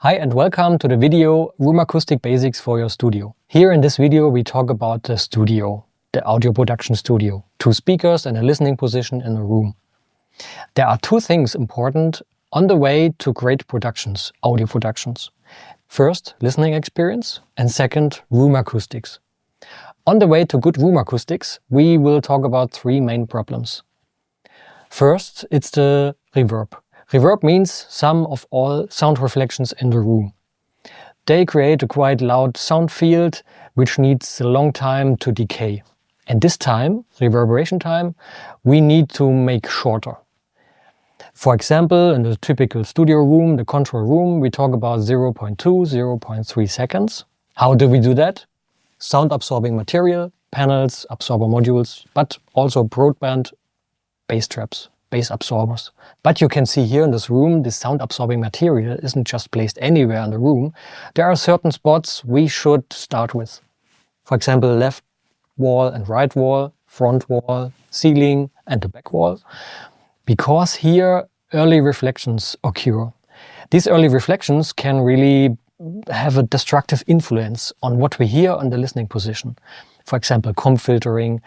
Hi and welcome to the video Room Acoustic Basics for your studio. Here in this video we talk about the studio, the audio production studio, 2 speakers and a listening position in a room. There are 2 things important on the way to great productions, audio productions. First, listening experience, and second, room acoustics. On the way to good room acoustics, we will talk about 3 main problems. First, it's the reverb. Reverb means sum of all sound reflections in the room. They create a quite loud sound field which needs a long time to decay. And this time, reverberation time, we need to make shorter. For example, in the typical studio room, the control room, we talk about 0.2, 0.3 seconds. How do we do that? Sound absorbing material, panels, absorber modules, but also broadband bass traps, bass absorbers. But you can see here in this room, this sound absorbing material isn't just placed anywhere in the room. There are certain spots we should start with. For example, left wall and right wall, front wall, ceiling and the back wall. Because here early reflections occur. These early reflections can really have a destructive influence on what we hear on the listening position. For example, comb filtering,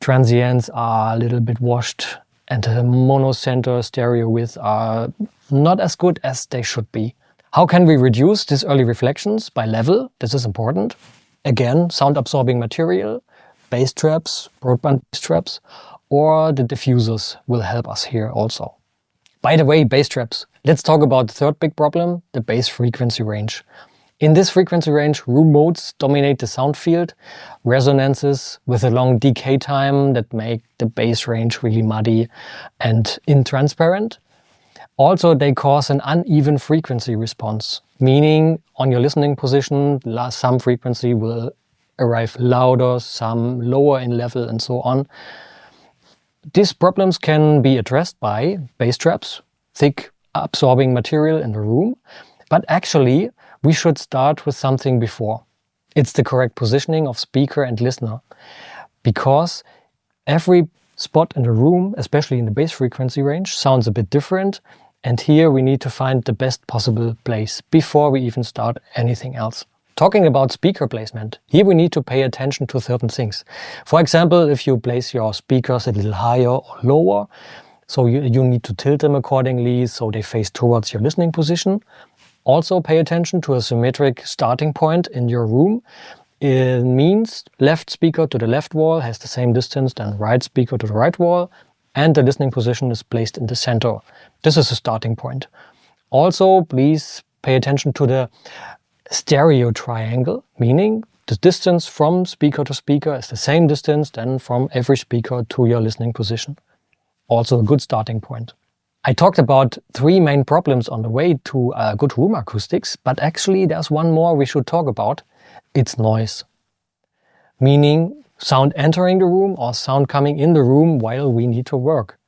transients are a little bit washed, and the mono center stereo widths are not as good as they should be. How can we reduce these early reflections? By level, this is important. Again, sound absorbing material, bass traps, broadband bass traps, or the diffusers will help us here also. By the way, bass traps. Let's talk about the third big problem, the bass frequency range. In this frequency range, room modes dominate the sound field, resonances with a long decay time that make the bass range really muddy and intransparent. Also, they cause an uneven frequency response, meaning on your listening position, some frequency will arrive louder, some lower in level and so on. These problems can be addressed by bass traps, thick absorbing material in the room, but actually we should start with something before. It's the correct positioning of speaker and listener, because every spot in the room, especially in the bass frequency range, sounds a bit different, and here we need to find the best possible place before we even start anything else. Talking about speaker placement, here we need to pay attention to certain things. For example, if you place your speakers a little higher or lower, so you need to tilt them accordingly so they face towards your listening position. Also pay attention to a symmetric starting point in your room. It means left speaker to the left wall has the same distance than right speaker to the right wall, and the listening position is placed in the center. This is a starting point. Also, please pay attention to the stereo triangle, meaning the distance from speaker to speaker is the same distance than from every speaker to your listening position. Also a good starting point. I talked about 3 main problems on the way to good room acoustics, but actually there's one more we should talk about. It's noise. Meaning sound entering the room or sound coming in the room while we need to work.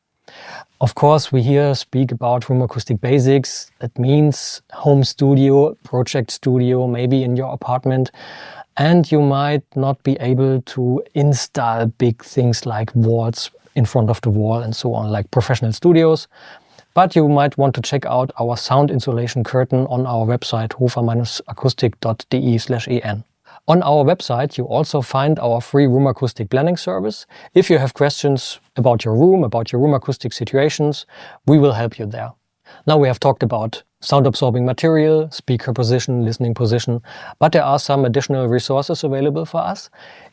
Of course, we here speak about room acoustic basics. That means home studio, project studio, maybe in your apartment. And you might not be able to install big things like walls in front of the wall and so on, like professional studios. But you might want to check out our sound insulation curtain on our website hofa-akustik.de/en. On our website you also find our free room acoustic planning service. If you have questions about your room acoustic situations, we will help you there. Now we have talked about sound absorbing material, speaker position, listening position, but there are some additional resources available for us.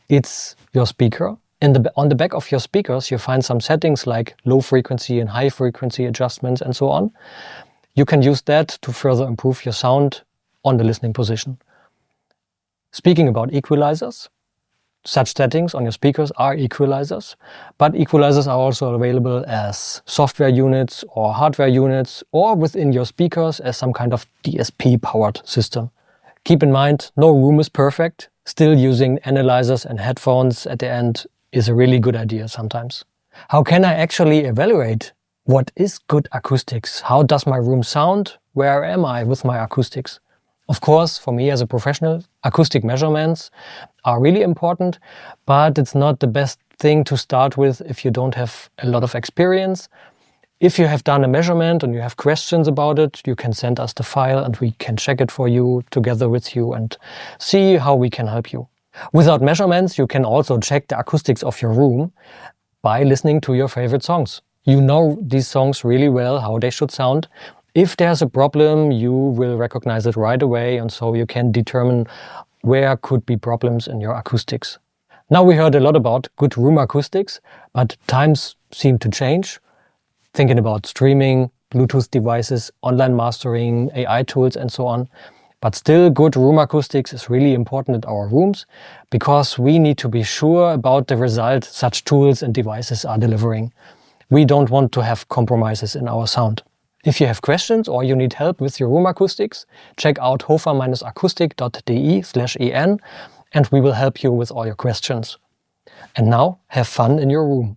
It's your speaker. On the back of your speakers you find some settings like low frequency and high frequency adjustments and so on. You can use that to further improve your sound on the listening position. Speaking about equalizers, such settings on your speakers are equalizers, but equalizers are also available as software units or hardware units or within your speakers as some kind of DSP powered system. Keep in mind, no room is perfect. Still using analyzers and headphones at the end is a really good idea sometimes. How can I actually evaluate what is good acoustics? How does my room sound? Where am I with my acoustics? Of course, for me as a professional, acoustic measurements are really important, but it's not the best thing to start with if you don't have a lot of experience. If you have done a measurement and you have questions about it, you can send us the file and we can check it for you together with you and see how we can help you. Without measurements, you can also check the acoustics of your room by listening to your favorite songs. You know these songs really well, how they should sound. If there's a problem, you will recognize it right away, and so you can determine where could be problems in your acoustics. Now we heard a lot about good room acoustics, but times seem to change. Thinking about streaming, Bluetooth devices, online mastering, AI tools and so on. But still, good room acoustics is really important in our rooms because we need to be sure about the result such tools and devices are delivering. We don't want to have compromises in our sound. If you have questions or you need help with your room acoustics, check out hofa-akustik.de/en and we will help you with all your questions. And now, have fun in your room.